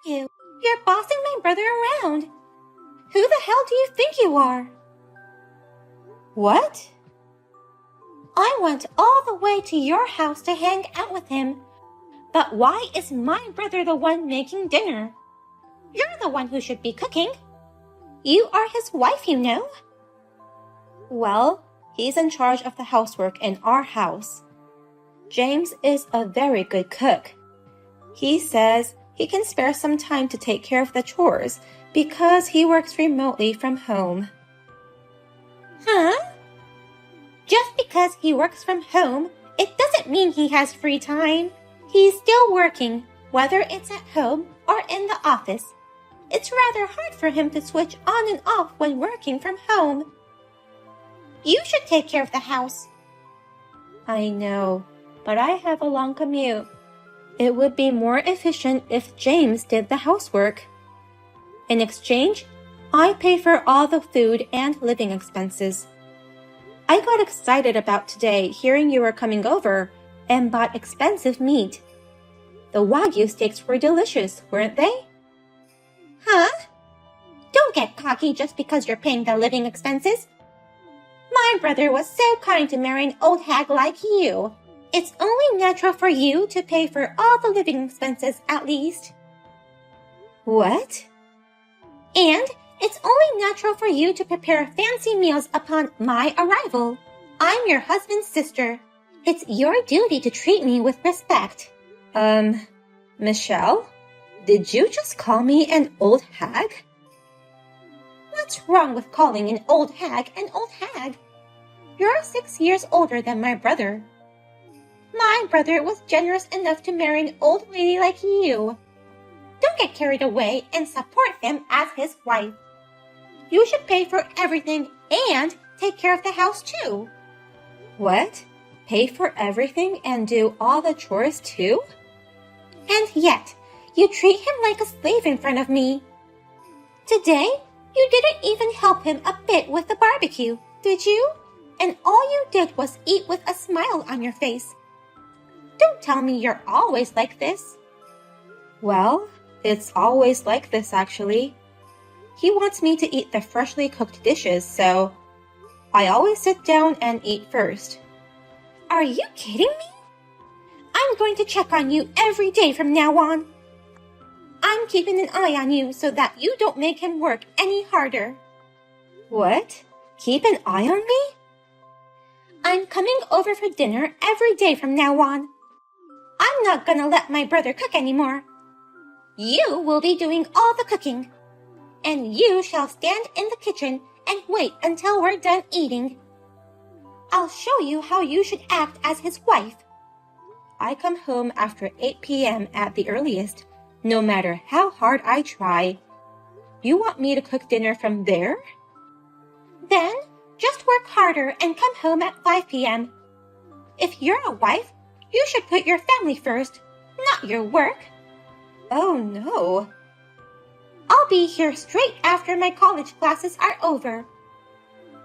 you? You're bossing my brother around. Who the hell do you think you are? What? I went all the way to your house to hang out with him. But why is my brother the one making dinner? You're the one who should be cooking. You are his wife, you know. Well, he's in charge of the housework in our house. James is a very good cook. He says he can spare some time to take care of the chores because he works remotely from home. Huh? Just because he works from home, it doesn't mean he has free time. He's still working, whether it's at home or in the office. It's rather hard for him to switch on and off when working from home. You should take care of the house. I know, but I have a long commute. It would be more efficient if James did the housework. In exchange, I pay for all the food and living expenses. I got excited about today hearing you were coming over and bought expensive meat. The Wagyu steaks were delicious, weren't they? Huh? Don't get cocky just because you're paying the living expenses. My brother was so kind to marry an old hag like you. It's only natural for you to pay for all the living expenses at least. What? And it's only natural for you to prepare fancy meals upon my arrival. I'm your husband's sister. It's your duty to treat me with respect. Michelle? Did you just call me an old hag? What's wrong with calling an old hag an old hag? You're 6 years older than my brother. My brother was generous enough to marry an old lady like you. Don't get carried away and support him as his wife. You should pay for everything and take care of the house too. What? Pay for everything and do all the chores too? And yet, you treat him like a slave in front of me. Today, you didn't even help him a bit with the barbecue, did you? And all you did was eat with a smile on your face. Don't tell me you're always like this. Well, it's always like this actually. He wants me to eat the freshly cooked dishes, so I always sit down and eat first. Are you kidding me? I'm going to check on you every day from now on. I'm keeping an eye on you so that you don't make him work any harder. What? Keep an eye on me? I'm coming over for dinner every day from now on. I'm not gonna let my brother cook anymore. You will be doing all the cooking. And you shall stand in the kitchen and wait until we're done eating. I'll show you how you should act as his wife. I come home after 8 p.m. at the earliest, no matter how hard I try. You want me to cook dinner from there? Then just work harder and come home at 5 p.m. If you're a wife, you should put your family first, not your work. Oh no. I'll be here straight after my college classes are over.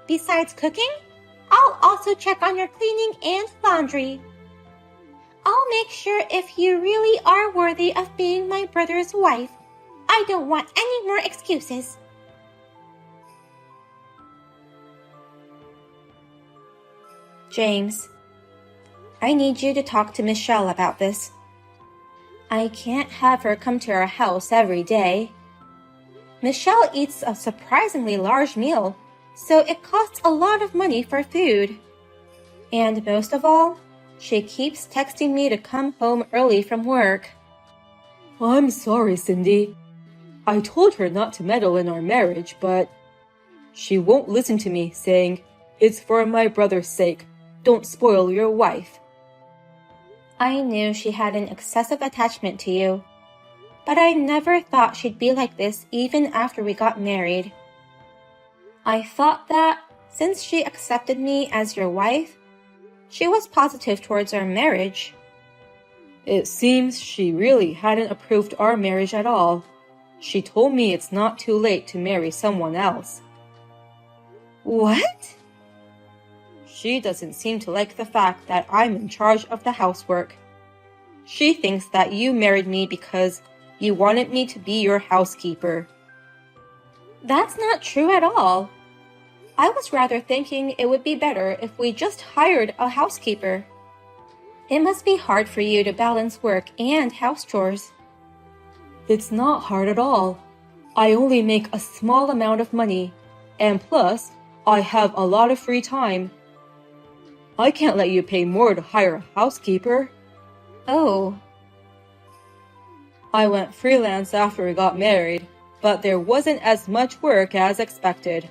Besides cooking, I'll also check on your cleaning and laundry. I'll make sure if you really are worthy of being my brother's wife. I don't want any more excuses. James, I need you to talk to Michelle about this. I can't have her come to our house every day. Michelle eats a surprisingly large meal, so it costs a lot of money for food. And most of all, she keeps texting me to come home early from work. I'm sorry, Cindy. I told her not to meddle in our marriage, but she won't listen to me, saying, "It's for my brother's sake. Don't spoil your wife." I knew she had an excessive attachment to you, but I never thought she'd be like this even after we got married. I thought that, since she accepted me as your wife, she was positive towards our marriage. It seems she really hadn't approved our marriage at all. She told me it's not too late to marry someone else. What? She doesn't seem to like the fact that I'm in charge of the housework. She thinks that you married me because You wanted me to be your housekeeper. That's not true at all. I was rather thinking it would be better if we just hired a housekeeper. It must be hard for you to balance work and house chores. It's not hard at all. I only make a small amount of money, and plus, I have a lot of free time. I can't let you pay more to hire a housekeeper. Oh. I went freelance after we got married, but there wasn't as much work as expected.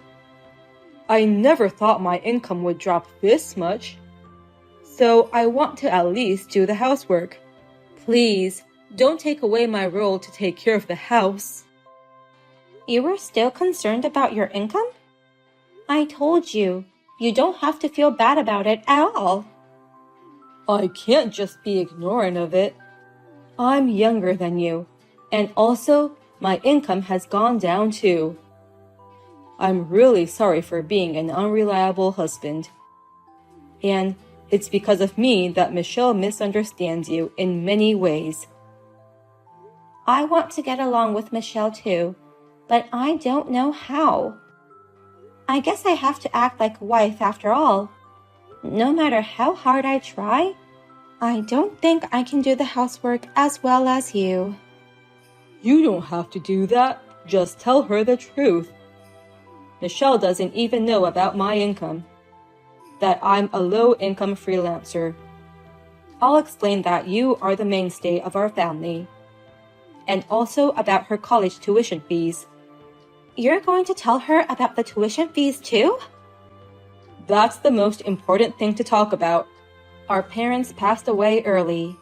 I never thought my income would drop this much. So I want to at least do the housework. Please, don't take away my role to take care of the house. You were still concerned about your income? I told you, you don't have to feel bad about it at all. I can't just be ignorant of it. I'm younger than you, and also my income has gone down too. I'm really sorry for being an unreliable husband. And it's because of me that Michelle misunderstands you in many ways. I want to get along with Michelle too, but I don't know how. I guess I have to act like a wife after all. No matter how hard I try, I don't think I can do the housework as well as you. You don't have to do that. Just tell her the truth. Michelle doesn't even know about my income. That I'm a low-income freelancer. I'll explain that you are the mainstay of our family. And also about her college tuition fees. You're going to tell her about the tuition fees too? That's the most important thing to talk about. Our parents passed away early.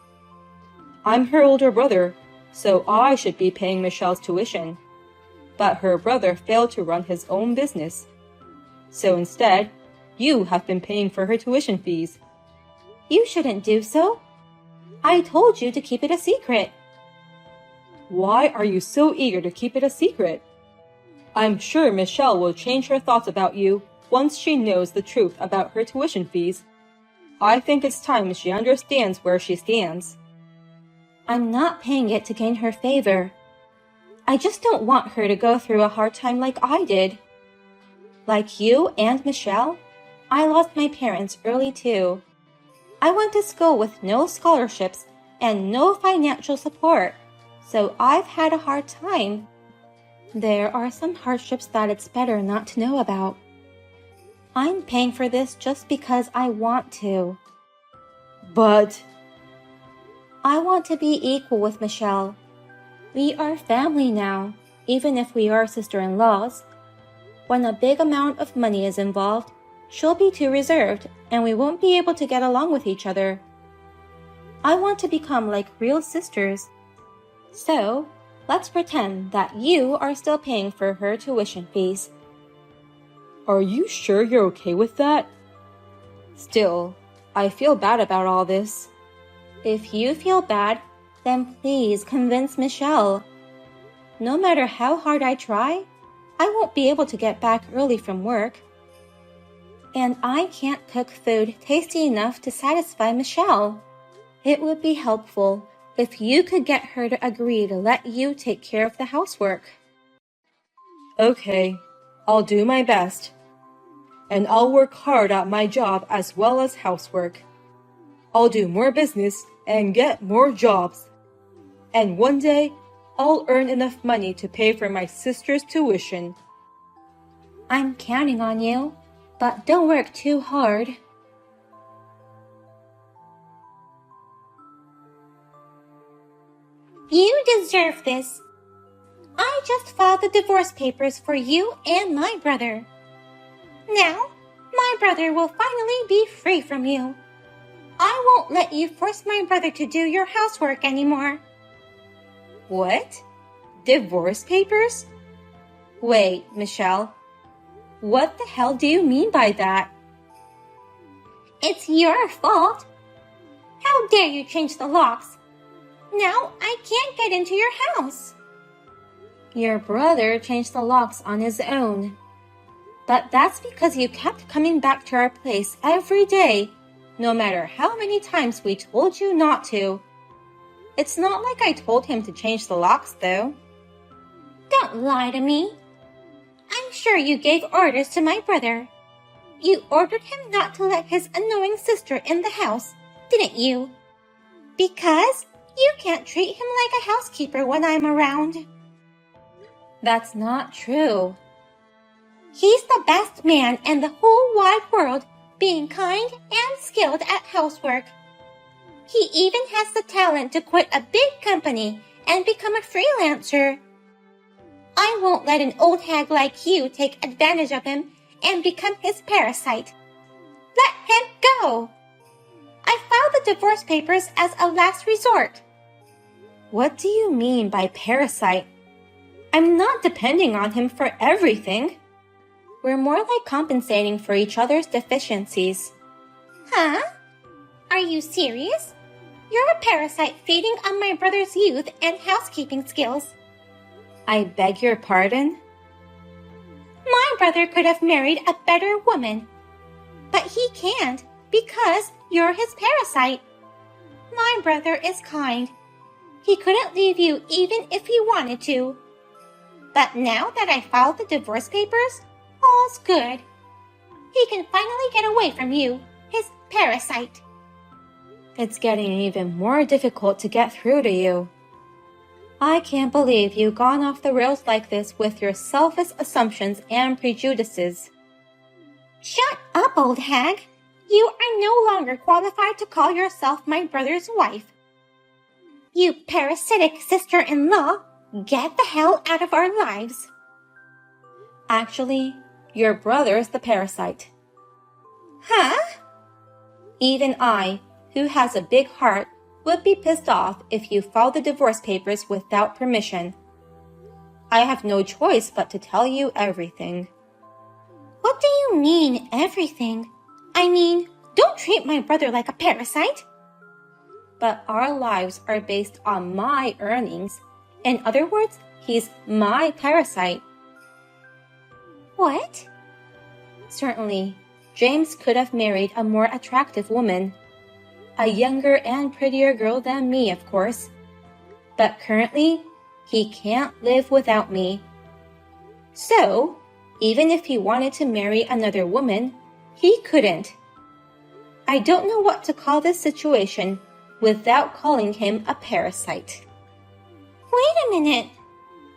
I'm her older brother, so I should be paying Michelle's tuition. But her brother failed to run his own business. So instead, you have been paying for her tuition fees. You shouldn't do so. I told you to keep it a secret. Why are you so eager to keep it a secret? I'm sure Michelle will change her thoughts about you once she knows the truth about her tuition fees. I think it's time she understands where she stands. I'm not paying it to gain her favor. I just don't want her to go through a hard time like I did. Like you and Michelle, I lost my parents early too. I went to school with no scholarships and no financial support, so I've had a hard time. There are some hardships that it's better not to know about. I'm paying for this just because I want to. But I want to be equal with Michelle. We are family now, even if we are sister-in-laws. When a big amount of money is involved, she'll be too reserved and we won't be able to get along with each other. I want to become like real sisters. So, let's pretend that you are still paying for her tuition fees. Are you sure you're okay with that? Still, I feel bad about all this. If you feel bad, then please convince Michelle. No matter how hard I try, I won't be able to get back early from work. And I can't cook food tasty enough to satisfy Michelle. It would be helpful if you could get her to agree to let you take care of the housework. Okay, I'll do my best. And I'll work hard at my job as well as housework. I'll do more business and get more jobs. And one day, I'll earn enough money to pay for my sister's tuition. I'm counting on you, but don't work too hard. You deserve this. I just filed the divorce papers for you and my brother. Now, my brother will finally be free from you. I won't let you force my brother to do your housework anymore. What? Divorce papers? Wait, Michelle. What the hell do you mean by that? It's your fault. How dare you change the locks? Now I can't get into your house. Your brother changed the locks on his own. But that's because you kept coming back to our place every day, no matter how many times we told you not to. It's not like I told him to change the locks, though. Don't lie to me. I'm sure you gave orders to my brother. You ordered him not to let his annoying sister in the house, didn't you? Because you can't treat him like a housekeeper when I'm around. That's not true. He's the best man in the whole wide world, being kind and skilled at housework. He even has the talent to quit a big company and become a freelancer. I won't let an old hag like you take advantage of him and become his parasite. Let him go. I filed the divorce papers as a last resort. What do you mean by parasite? I'm not depending on him for everything. We're more like compensating for each other's deficiencies. Huh? Are you serious? You're a parasite feeding on my brother's youth and housekeeping skills. I beg your pardon? My brother could have married a better woman, but he can't because you're his parasite. My brother is kind. He couldn't leave you even if he wanted to. But now that I filed the divorce papers, all's good. He can finally get away from you, his parasite. It's getting even more difficult to get through to you. I can't believe you've gone off the rails like this with your selfish assumptions and prejudices. Shut up, old hag. You are no longer qualified to call yourself my brother's wife. You parasitic sister-in-law, get the hell out of our lives. Actually, your brother's the parasite. Huh? Even I, who has a big heart, would be pissed off if you filed the divorce papers without permission. I have no choice but to tell you everything. What do you mean, everything? I mean, don't treat my brother like a parasite. But our lives are based on my earnings. In other words, he's my parasite. What? Certainly, James could have married a more attractive woman. A younger and prettier girl than me, of course. But currently, he can't live without me. So, even if he wanted to marry another woman, he couldn't. I don't know what to call this situation without calling him a parasite. Wait a minute.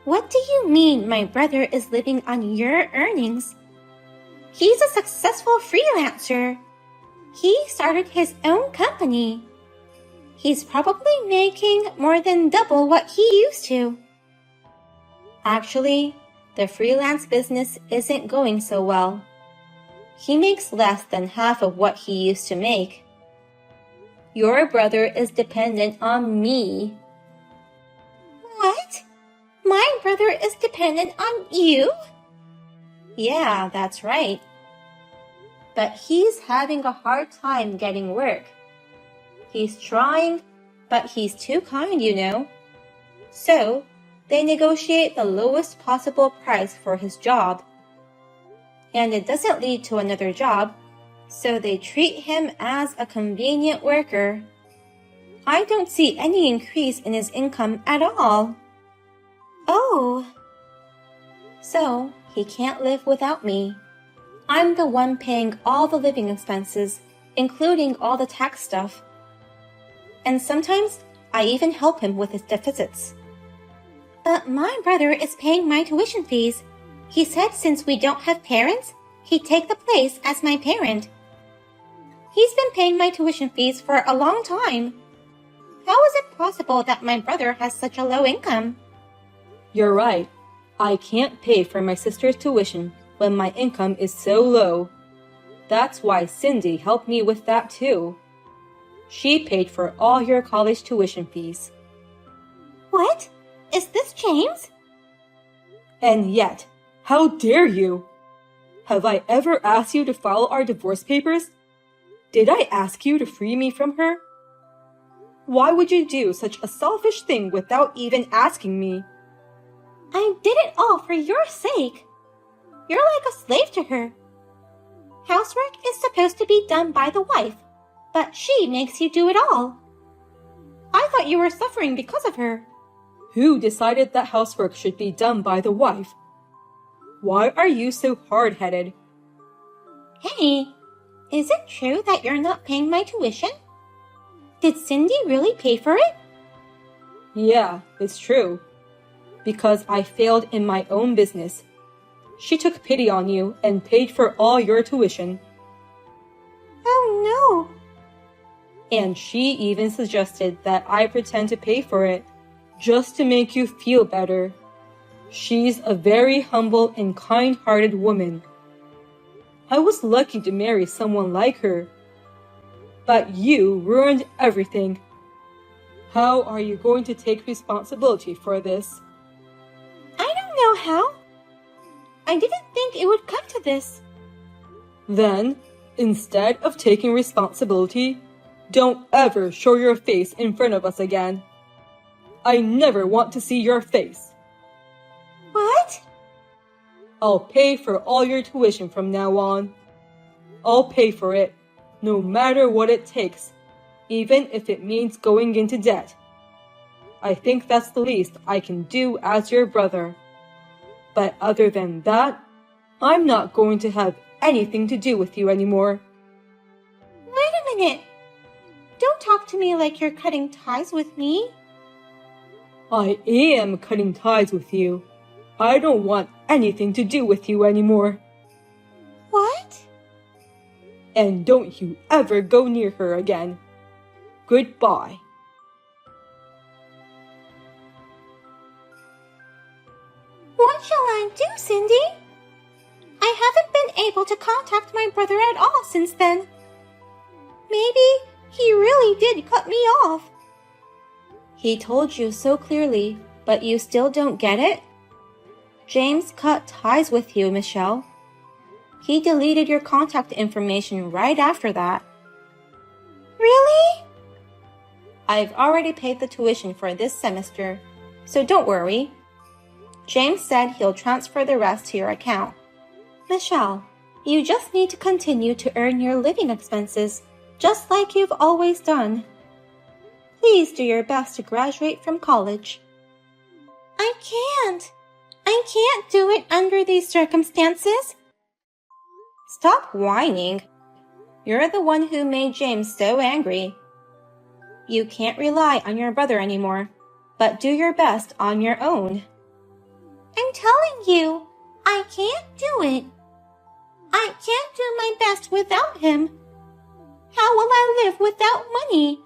What do you mean my brother is living on your earnings? He's a successful freelancer. He started his own company. He's probably making more than double what he used to. Actually, the freelance business isn't going so well. He makes less than half of what he used to make. Your brother is dependent on me. What? My brother is dependent on you? Yeah, that's right. But he's having a hard time getting work. He's trying, but he's too kind, you know. So, they negotiate the lowest possible price for his job. And it doesn't lead to another job, so they treat him as a convenient worker. I don't see any increase in his income at all. Oh. So, he can't live without me. I'm the one paying all the living expenses, including all the tax stuff. And sometimes I even help him with his deficits. But my brother is paying my tuition fees. He said since we don't have parents, he'd take the place as my parent. He's been paying my tuition fees for a long time. How is it possible that my brother has such a low income? You're right. I can't pay for my sister's tuition when my income is so low. That's why Cindy helped me with that too. She paid for all your college tuition fees. What? Is this James? And yet, how dare you? Have I ever asked you to file our divorce papers? Did I ask you to free me from her? Why would you do such a selfish thing without even asking me? I did it all for your sake. You're like a slave to her. Housework is supposed to be done by the wife, but she makes you do it all. I thought you were suffering because of her. Who decided that housework should be done by the wife? Why are you so hard-headed? Hey, is it true that you're not paying my tuition? Did Cindy really pay for it? Yeah, it's true. Because I failed in my own business. She took pity on you and paid for all your tuition. Oh no! And she even suggested that I pretend to pay for it, just to make you feel better. She's a very humble and kind-hearted woman. I was lucky to marry someone like her. But you ruined everything. How are you going to take responsibility for this? I don't know how. I didn't think it would come to this. Then, instead of taking responsibility, don't ever show your face in front of us again. I never want to see your face. What? I'll pay for all your tuition from now on. I'll pay for it, no matter what it takes, even if it means going into debt. I think that's the least I can do as your brother. But other than that, I'm not going to have anything to do with you anymore. Wait a minute. Don't talk to me like you're cutting ties with me. I am cutting ties with you. I don't want anything to do with you anymore. What? And don't you ever go near her again. Goodbye. What shall I do, Cindy? I haven't been able to contact my brother at all since then. Maybe he really did cut me off. He told you so clearly, but you still don't get it? James cut ties with you, Michelle. He deleted your contact information right after that. Really? I've already paid the tuition for this semester, so don't worry. James said he'll transfer the rest to your account. Michelle, you just need to continue to earn your living expenses, just like you've always done. Please do your best to graduate from college. I can't. I can't do it under these circumstances. Stop whining. You're the one who made James so angry. You can't rely on your brother anymore, but do your best on your own. I'm telling you, I can't do it. I can't do my best without him. How will I live without money?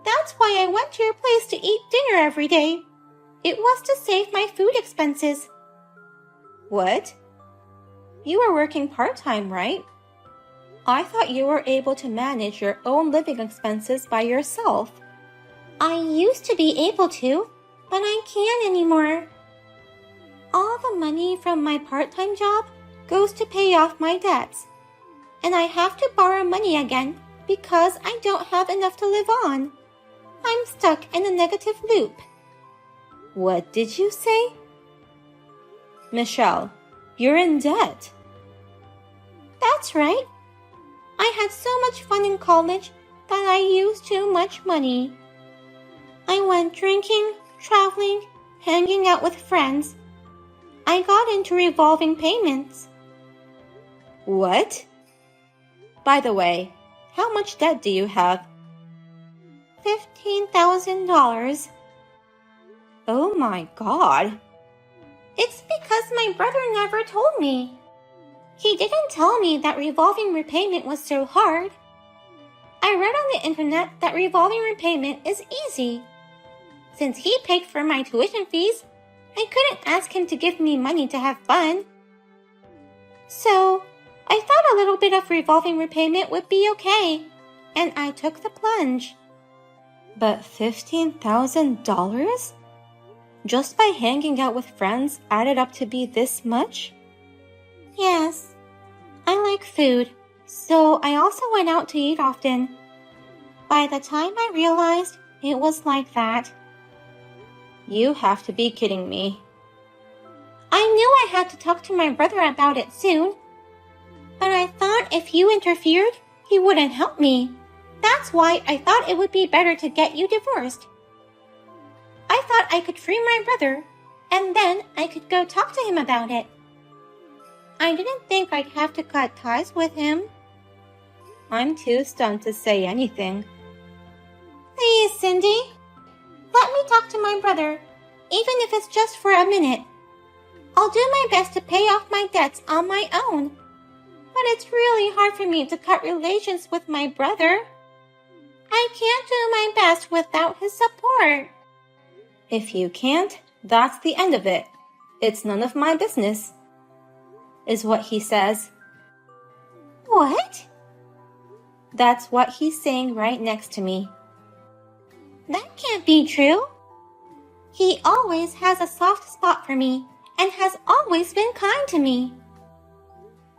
That's why I went to your place to eat dinner every day. It was to save my food expenses. What? You were working part-time, right? I thought you were able to manage your own living expenses by yourself. I used to be able to, but I can't anymore. All the money from my part-time job goes to pay off my debts. And I have to borrow money again because I don't have enough to live on. I'm stuck in a negative loop. What did you say? Michelle, you're in debt. That's right. I had so much fun in college that I used too much money. I went drinking, traveling, hanging out with friends. I got into revolving payments. What? By the way, how much debt do you have? $15,000. Oh my God. It's because my brother never told me. He didn't tell me that revolving repayment was so hard. I read on the internet that revolving repayment is easy. Since he paid for my tuition fees, I couldn't ask him to give me money to have fun. So, I thought a little bit of revolving repayment would be okay, and I took the plunge. But $15,000? Just by hanging out with friends added up to be this much? Yes, I like food, so I also went out to eat often. By the time I realized it was like that. You have to be kidding me. I knew I had to talk to my brother about it soon. But I thought if you interfered, he wouldn't help me. That's why I thought it would be better to get you divorced. I thought I could free my brother, and then I could go talk to him about it. I didn't think I'd have to cut ties with him. I'm too stunned to say anything. Please, Cindy. Let me talk to my brother, even if it's just for a minute. I'll do my best to pay off my debts on my own. But it's really hard for me to cut relations with my brother. I can't do my best without his support. If you can't, that's the end of it. It's none of my business, is what he says. What? That's what he's saying right next to me. That can't be true. He always has a soft spot for me and has always been kind to me.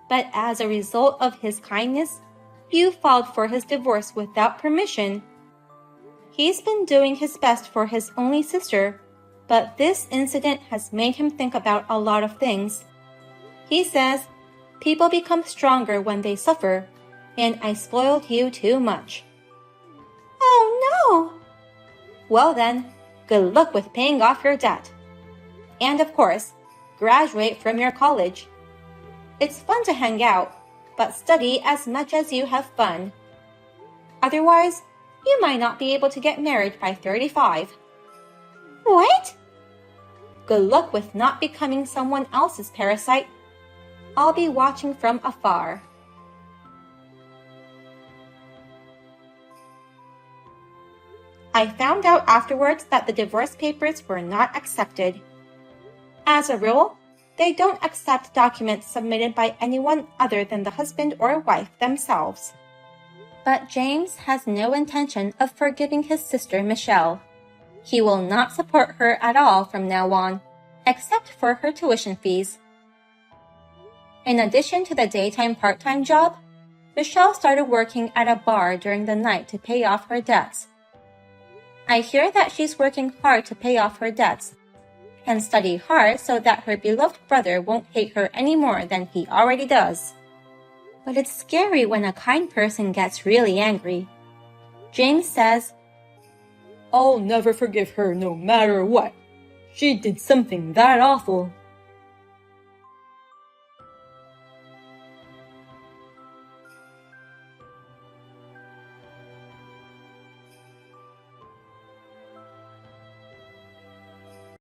But as a result of his kindness, you filed for his divorce without permission. He's been doing his best for his only sister, but this incident has made him think about a lot of things. He says, people become stronger when they suffer, and I spoiled you too much. Oh no! Well then, good luck with paying off your debt. And of course, graduate from your college. It's fun to hang out, but study as much as you have fun. Otherwise, you might not be able to get married by 35. What? Good luck with not becoming someone else's parasite. I'll be watching from afar. I found out afterwards that the divorce papers were not accepted. As a rule, they don't accept documents submitted by anyone other than the husband or wife themselves. But James has no intention of forgiving his sister Michelle. He will not support her at all from now on, except for her tuition fees. In addition to the daytime part-time job, Michelle started working at a bar during the night to pay off her debts. I hear that she's working hard to pay off her debts and study hard so that her beloved brother won't hate her any more than he already does. But it's scary when a kind person gets really angry. James says, I'll never forgive her no matter what. She did something that awful